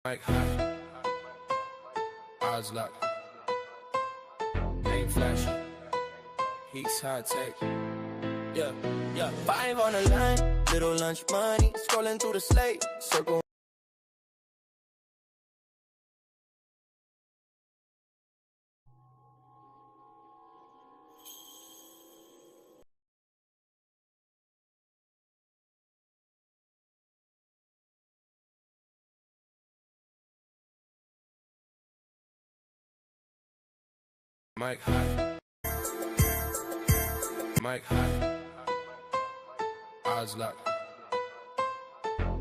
Mike high, eyes locked, ain't flashing, Heek's high tech. Yeah, yeah. 5 on the line, little lunch money, scrolling through the slate, circle. Mike high, Mike high, eyes locked,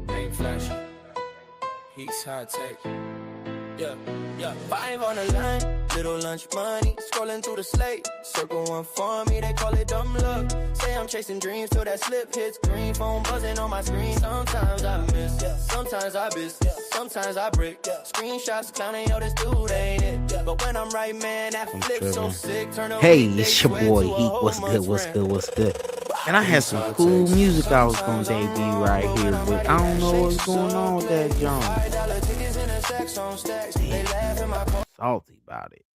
ain't flashing, Heek's high tech. Yeah, yeah. 5 on the line, little lunch money, scrolling through the slate. Circle one for me, they call it dumb luck. Say I'm chasing dreams till that slip hits green. Phone buzzing on my screen. Sometimes I miss, sometimes I miss, sometimes I break. Screenshots clowning, yo, this dude ain't it. But when I'm right, man, that flip so sick. Turn a Hey, weekday it's your sweat boy to a Heek. whole What's good? month's What's rent. good? What's good? And I had some cool music I was gonna debut right here, but I don't know what's going on with that John. Salty about it.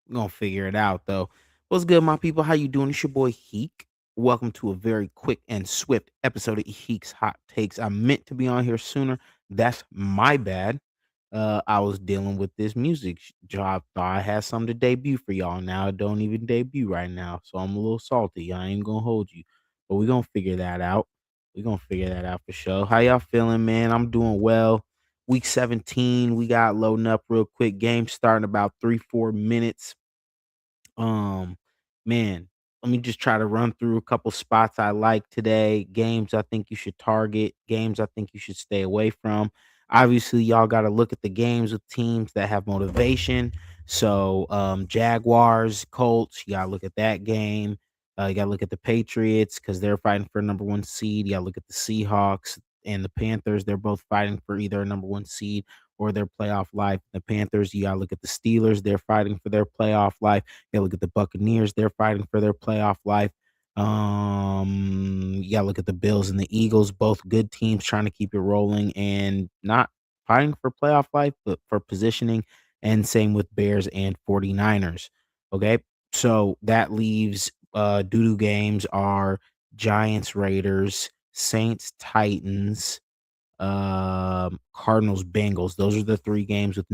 We're gonna figure it out though. What's good, my people? How you doing? It's your boy Heek. Welcome to a very quick and swift episode of Heek's Hot Takes. I meant to be on here sooner. That's my bad. I was dealing with this music job. Thought I had something to debut for y'all. Now it don't even debut right now, so I'm a little salty. I ain't gonna hold you, but we're gonna figure that out. We're gonna figure that out for sure. How y'all feeling, man? I'm doing well. Week 17, we got loading up real quick. Game starting about 3-4 minutes. Um, man, let me just try to run through a couple spots I like today. Games I think you should target, games I think you should stay away from. Obviously, y'all got to look at the games with teams that have motivation. So, Jaguars, Colts, you got to look at that game. You got to look at the Patriots because they're fighting for a number one seed. You got to look at the Seahawks and the Panthers. They're both fighting for either a number one seed or their playoff life. The Panthers, you got to look at the Steelers. They're fighting for their playoff life. You gotta look at the Buccaneers, they're fighting for their playoff life. You gotta look at the Bills and the Eagles, both good teams trying to keep it rolling and not fighting for playoff life, but for positioning. And same with Bears and 49ers. Okay. So that leaves doo-doo games are Giants, Raiders, Saints, Titans, Cardinals, Bengals. Those are the 3 games with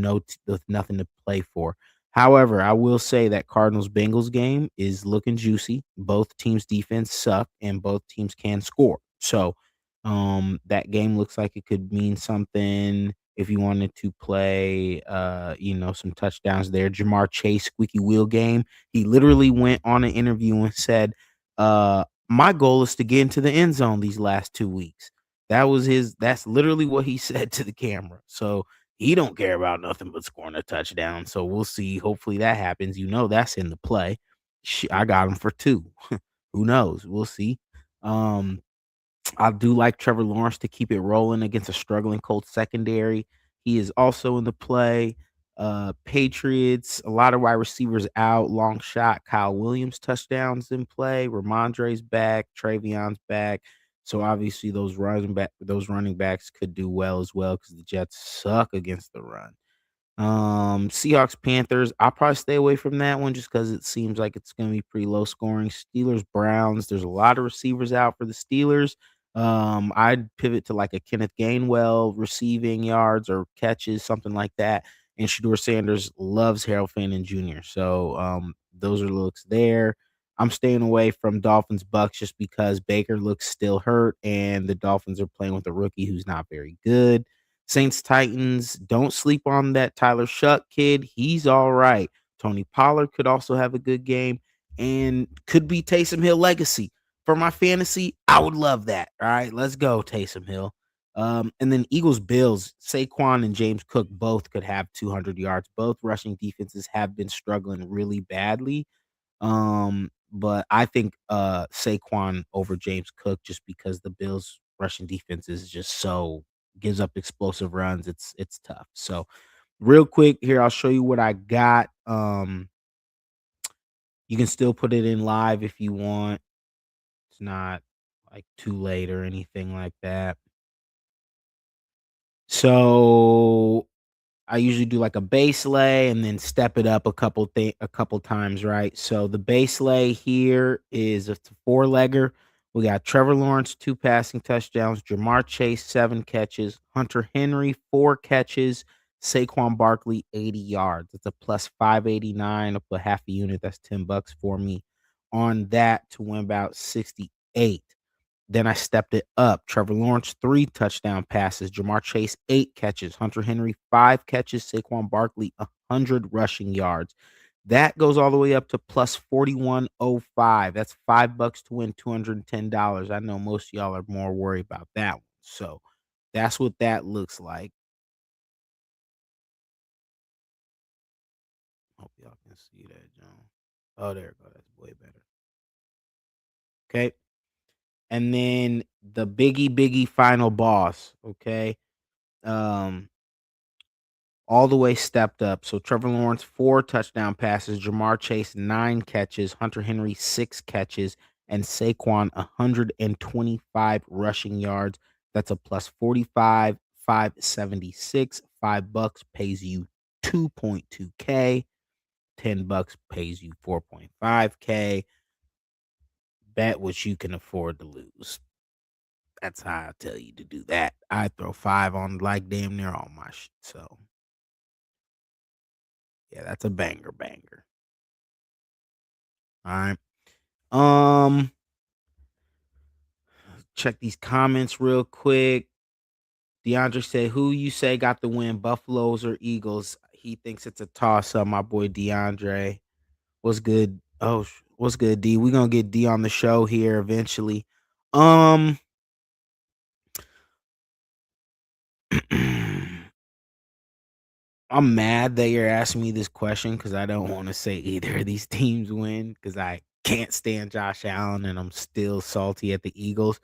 with nothing to play for. However, I will say that Cardinals Bengals game is looking juicy. Both teams' defense suck, and both teams can score. So, that game looks like it could mean something if you wanted to play, some touchdowns there. Jamar Chase squeaky wheel game. He literally went on an interview and said, "My goal is to get into the end zone these last 2 weeks." That's literally what he said to the camera. So he don't care about nothing but scoring a touchdown. So we'll see. Hopefully that happens. That's in the play. I got him for 2. Who knows? We'll see. Um, I do like Trevor Lawrence to keep it rolling against a struggling Colts secondary. He is also in the play. Patriots, a lot of wide receivers out. Long shot. Kyle Williams touchdowns in play. Ramondre's back. Travion's back. So obviously those running backs could do well as well because the Jets suck against the run. Seahawks, Panthers, I'll probably stay away from that one just because it seems like it's gonna be pretty low scoring. Steelers, Browns, there's a lot of receivers out for the Steelers. I'd pivot to like a Kenneth Gainwell receiving yards or catches, something like that. And Shador Sanders loves Harold Fannin Jr. So those are looks there. I'm staying away from Dolphins Bucks just because Baker looks still hurt and the Dolphins are playing with a rookie who's not very good. Saints Titans, don't sleep on that Tyler Shuck kid. He's all right. Tony Pollard could also have a good game and could be Taysom Hill legacy. For my fantasy, I would love that. All right, let's go, Taysom Hill. And then Eagles Bills, Saquon and James Cook both could have 200 yards. Both rushing defenses have been struggling really badly. But I think Saquon over James Cook just because the Bills rushing defense is just so gives up explosive runs. It's tough. So real quick here, I'll show you what I got. You can still put it in live if you want. It's not like too late or anything like that. So I usually do like a base lay and then step it up a couple times, right? So the base lay here is a four-legger. We got Trevor Lawrence, 2 passing touchdowns, Jamar Chase, 7 catches, Hunter Henry, 4 catches, Saquon Barkley, 80 yards. It's a plus 589, up a half a unit. That's $10 for me on that to win about 68. Then I stepped it up. Trevor Lawrence, 3 touchdown passes. Jamar Chase, 8 catches. Hunter Henry, 5 catches. Saquon Barkley, 100 rushing yards. That goes all the way up to plus 4105. That's $5 to win $210. I know most of y'all are more worried about that one. So that's what that looks like. Hope y'all can see that, John. Oh, there it goes. That's way better. Okay. And then the biggie final boss. Okay. Um, all the way stepped up. So Trevor Lawrence, 4 touchdown passes, Jamar Chase, 9 catches, Hunter Henry, 6 catches, and Saquon, 125 rushing yards. That's a plus 45, 576. $5 pays you 2.2K. $10 pays you 4.5K. Bet what you can afford to lose. That's how I tell you to do that. I throw 5 on like damn near all my shit. So yeah, that's a banger. All right. Um, check these comments real quick. DeAndre said, "Who you say got the win, Buffaloes or Eagles?" He thinks it's a toss up. My boy DeAndre, what's good? Oh, what's good, D? We gonna get D on the show here eventually. Um, I'm mad that you're asking me this question because I don't want to say either of these teams win because I can't stand Josh Allen and I'm still salty at the Eagles.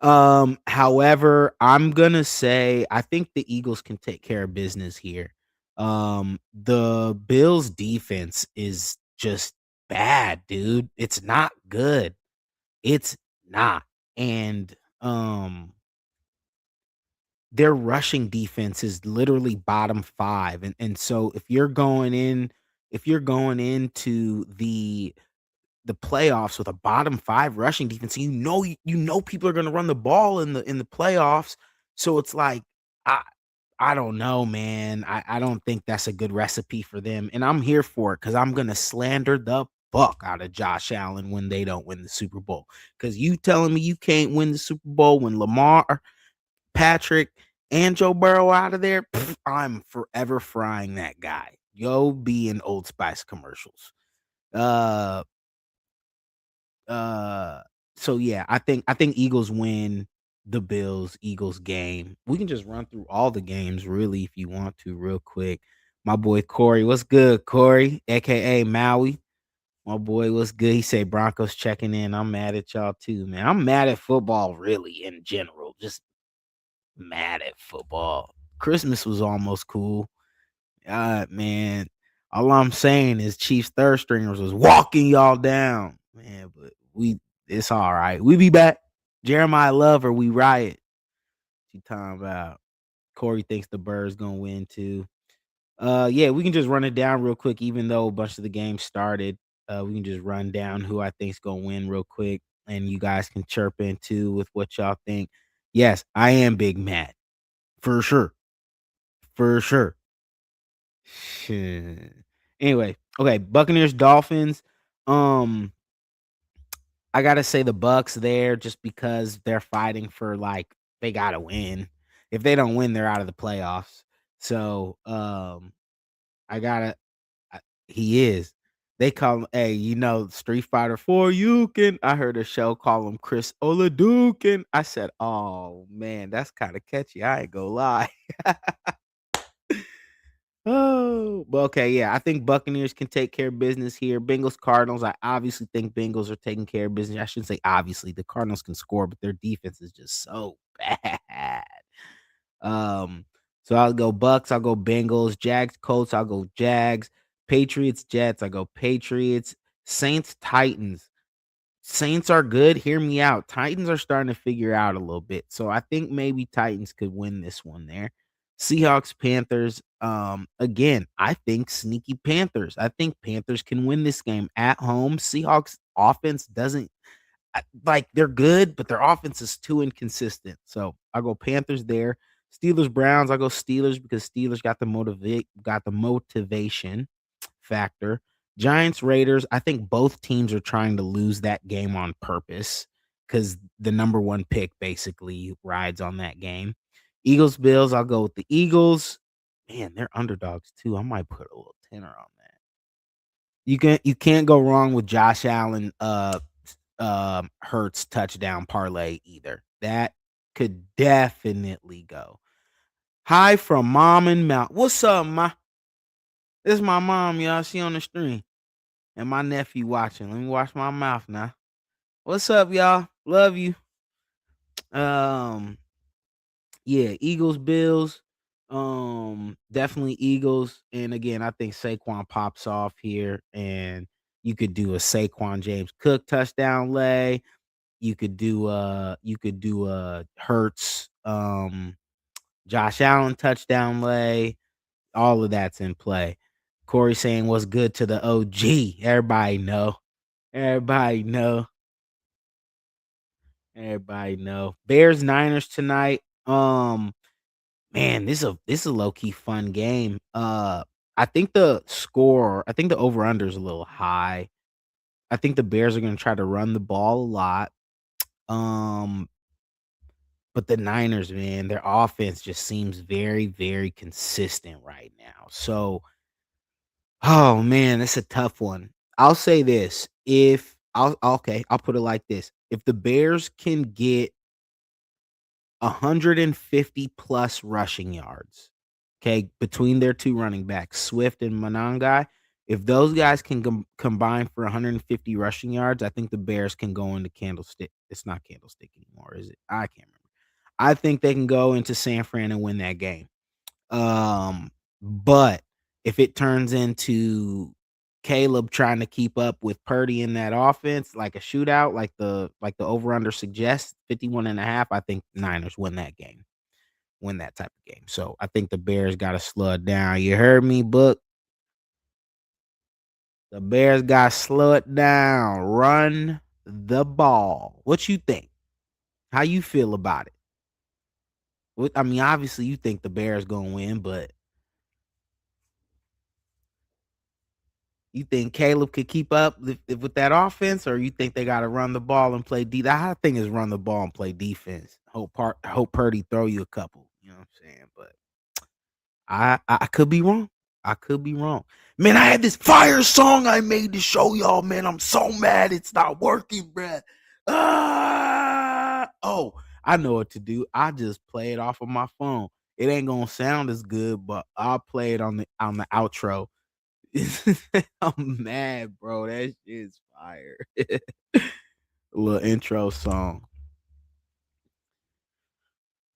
However, I'm gonna say I think the Eagles can take care of business here. The Bills defense is just bad, dude. It's not good. It's not. And their rushing defense is literally bottom 5. And so if you're going into the playoffs with a bottom 5 rushing defense, you know people are gonna run the ball in the playoffs. So it's like, I I don't know, man. I don't think that's a good recipe for them, and I'm here for it because I'm gonna slander the fuck out of Josh Allen when they don't win the Super Bowl. Because you telling me you can't win the Super Bowl when Lamar, Patrick, and Joe Burrow out of there, pff, I'm forever frying that guy. Yo, be in Old Spice commercials. Uh uh, so yeah, I think Eagles win the Bills Eagles game. We can just run through all the games really if you want to real quick. My boy Corey, what's good, Corey, aka Maui? My boy, what's good? He say Broncos checking in. I'm mad at y'all too, man. I'm mad at football really in general. Just mad at football. Christmas was almost cool. Man, all I'm saying is Chiefs third stringers was walking y'all down, man. But it's all right. We be back. Jeremiah Lover, we riot. You talking about? Corey thinks the Birds gonna win too. Yeah, we can just run it down real quick. Even though a bunch of the games started, we can just run down who I think's gonna win real quick, and you guys can chirp in too with what y'all think. Yes, I am Big Matt for sure, for sure. Shit. Anyway, okay, Buccaneers, Dolphins. Um, I gotta say the Bucks there just because they're fighting for like they gotta win. If they don't win, they're out of the playoffs. So I gotta. He is. They call him, hey, Street Fighter 4. You can. I heard a show call him Chris Oladukin. I said, oh man, that's kind of catchy. I ain't gonna lie. Oh, but okay, yeah. I think Buccaneers can take care of business here. Bengals, Cardinals. I obviously think Bengals are taking care of business. I shouldn't say obviously. The Cardinals can score, but their defense is just so bad. Um, so I'll go Bucks. I'll go Bengals. Jags, Colts. I'll go Jags. Patriots, Jets. I go Patriots. Saints, Titans. Saints are good. Hear me out. Titans are starting to figure out a little bit. So I think maybe Titans could win this one there. Seahawks, Panthers. Again, I think sneaky Panthers. I think Panthers can win this game at home. Seahawks offense doesn't like they're good, but their offense is too inconsistent. So I go Panthers there. Steelers, Browns. I go Steelers because Steelers got the motivation factor. Giants, Raiders. I think both teams are trying to lose that game on purpose because the number one pick basically rides on that game. Eagles, Bills. I'll go with the Eagles. Man, they're underdogs too. I might put a little tenner on that. You can't go wrong with Josh Allen Hurts touchdown parlay either. That could definitely go. Hi from Mom and Mount. What's up, ma? This is my mom, y'all. She on the stream. And my nephew watching. Let me wash my mouth now. What's up, y'all? Love you. Um, yeah, Eagles, Bills. Definitely Eagles. And again, I think Saquon pops off here. And you could do a Saquon James Cook touchdown lay. You could do Hurts, Josh Allen touchdown lay. All of that's in play. Corey saying what's good to the OG. Everybody know. Everybody know. Everybody know. Bears Niners tonight. Man, this is a low key fun game. I think the over under is a little high. I think the Bears are going to try to run the ball a lot. Um, but the Niners, man, their offense just seems very, very consistent right now. So, oh man, that's a tough one. I'll say this: if I'll okay, I'll put it like this: if the Bears can get 150 plus rushing yards, okay, between their two running backs, Swift and Monangai, if those guys can combine for 150 rushing yards, I think the Bears can go into Candlestick. It's not Candlestick anymore, is it? I can't remember. I think they can go into San Fran and win that game. But if it turns into Caleb trying to keep up with Purdy in that offense, like a shootout, like the over under suggests 51.5, I think Niners win that game, win that type of game. So I think the Bears got to slow it down. You heard me, Book. The Bears got to slow it down. Run the ball. What you think? How you feel about it? I mean, obviously you think the Bears gonna win, but you think Caleb could keep up with that offense, or you think they got to run the ball and play defense? I think is run the ball and play defense. Hope Purdy throw you a couple. You know what I'm saying? But I could be wrong. I could be wrong. Man, I had this fire song I made to show y'all. Man, I'm so mad it's not working, bruh. Oh, I know what to do. I just play it off of my phone. It ain't gonna sound as good, but I'll play it on the outro. I'm mad, bro. That shit's fire. A little intro song.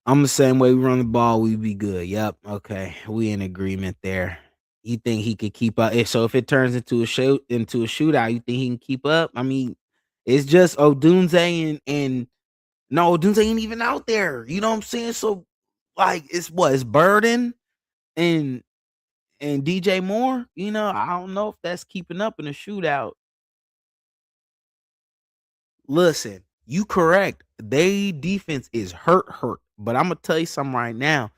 I'm the same way we run the ball, we be good. Yep. Okay. We in agreement there. You think he could keep up? If it turns into a shootout, you think he can keep up? I mean, it's just Odunze and no, Odunze ain't even out there. You know what I'm saying? So like it's Burden and DJ Moore. I don't know if that's keeping up in a shootout. Listen, you correct. They defense is hurt. But I'm gonna tell you something right now.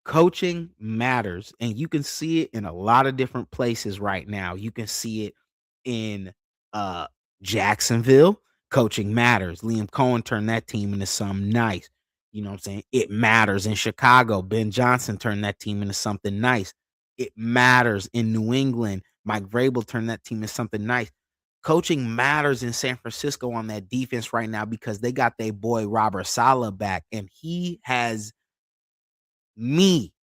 Coaching matters, and you can see it in a lot of different places right now. You can see it in uh Jacksonville. Coaching matters. Liam Cohen turned that team into something nice. You know what I'm saying? It matters in Chicago. Ben Johnson turned that team into something nice. It matters in New England. Mike Vrabel turned that team into something nice. Coaching matters in San Francisco on that defense right now because they got their boy Robert Saleh back, and he has me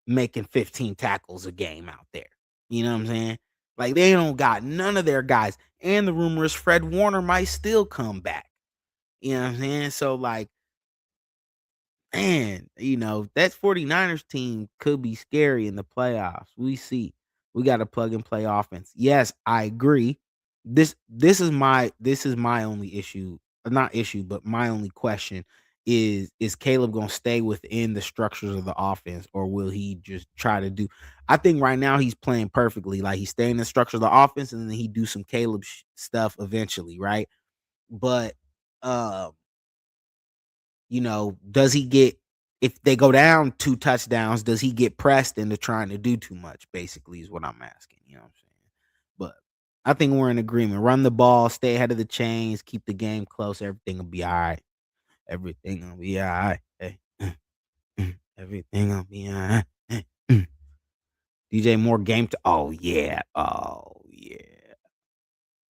making 15 tackles a game out there. You know what I'm saying? Like, they don't got none of their guys. And the rumor is Fred Warner might still come back. You know what I'm saying? So, like, man, that 49ers team could be scary in the playoffs. We see. We got a plug and play offense. Yes, I agree. This is my only issue, not issue, but my only question is Caleb gonna stay within the structures of the offense, or will he just try to do? I think right now he's playing perfectly. Like he's staying in the structure of the offense, and then he do some Caleb stuff eventually, right? But um, does he get if they go down 2 touchdowns? Does he get pressed into trying to do too much? Basically, is what I'm asking. You know what I'm saying? But I think we're in agreement. Run the ball, stay ahead of the chains, keep the game close. Everything will be all right. Everything will be all right. Hey, everything will be all right. DJ Moore game to oh yeah. Oh yeah.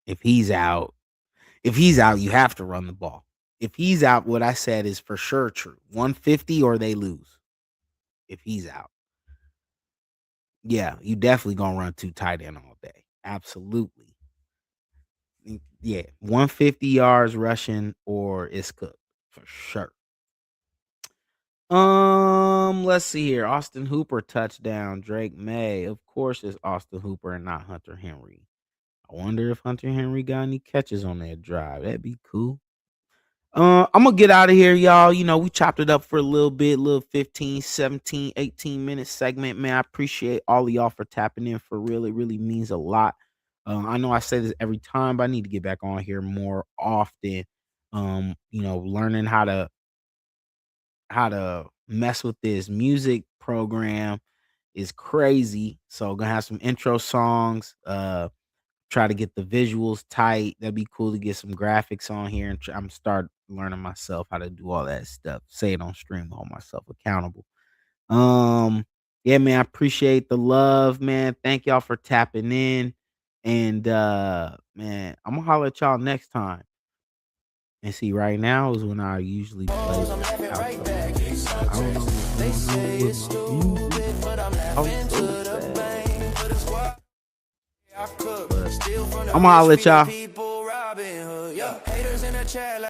If he's out, you have to run the ball. If he's out, what I said is for sure true. 150 or they lose. If he's out. Yeah, you definitely gonna run 2 tight end all day. Absolutely. Yeah. 150 yards rushing or it's cooked for sure. Let's see here. Austin Hooper touchdown. Drake May. Of course, it's Austin Hooper and not Hunter Henry. I wonder if Hunter Henry got any catches on that drive. That'd be cool. I'm gonna get out of here, y'all. We chopped it up for a little 15, 17, 18 minute segment. Man, I appreciate all of y'all for tapping in for real. It really means a lot. I know I say this every time, but I need to get back on here more often. Learning how to mess with this music program is crazy. So gonna have some intro songs. Try to get the visuals tight. That'd be cool to get some graphics on here, and I'm start learning myself how to do all that stuff. Say it on stream, hold myself accountable. Yeah, man, I appreciate the love, man. Thank y'all for tapping in, and man, I'm gonna holler at y'all next time. And see, right now is when I usually play. I don't know what's going on with my music. I'm gonna holler at y'all.